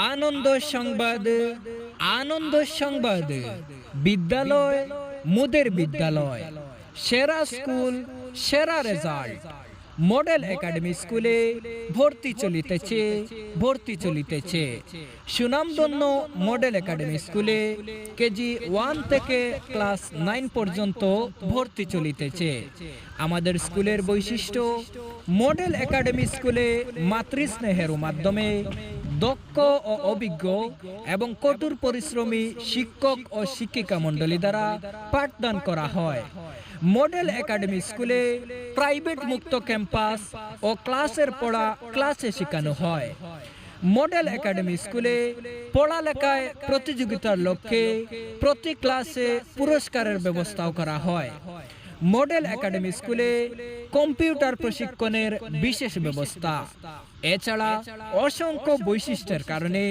আনন্দ সংবাদ, আনন্দ সংবাদ। বিদ্যালয়, মোদের বিদ্যালয়। সেরা স্কুল, সেরা রেজাল্ট। মডেল একাডেমি স্কুলে ভর্তি চলিতেছে, ভর্তি চলিতেছে। সুনামধন্য মডেল একাডেমি স্কুলে কেজি 1 থেকে ক্লাস 9 পর্যন্ত ভর্তি চলিতেছে। আমাদের স্কুলের বৈশিষ্ট্য, মডেল একাডেমি স্কুলে মাতৃস্নেহের মাধ্যমে দক্ষ ও অভিজ্ঞ এবং কঠোর পরিশ্রমী শিক্ষক ও শিক্ষিকা মণ্ডলী দ্বারা পাঠদান করা হয়। মডেল একাডেমি স্কুলে প্রাইভেট মুক্ত ক্যাম্পাস ও ক্লাসের পড়া ক্লাসে শেখানো হয়। মডেল একাডেমি স্কুলে পড়ালেখায় প্রতিযোগিতার লক্ষ্যে প্রতি ক্লাসে পুরস্কারের ব্যবস্থাও করা হয়। মডেল একাডেমি স্কুলে কম্পিউটার প্রশিক্ষণের বিশেষ ব্যবস্থা। এছাড়া অসংখ্য বৈশিষ্ট্যের কারণে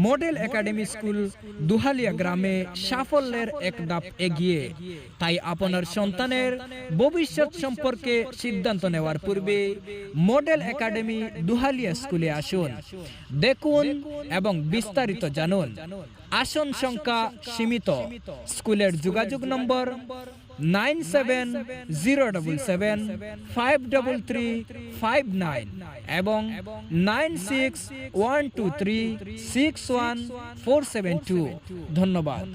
মডেল একাডেমি স্কুল দুহালিয়া গ্রামে সাফল্যের এক ধাপ এগিয়ে। তাই আপনার সন্তানের ভবিষ্যৎ সম্পর্কে সিদ্ধান্ত নেওয়ার পূর্বে মডেল একাডেমি দুহালিয়া স্কুলে আসুন, দেখুন এবং বিস্তারিত জানুন। আসন সংখ্যা সীমিত। স্কুলের যোগাযোগ নম্বর 9770775335 এবং 9612361472। ধন্যবাদ।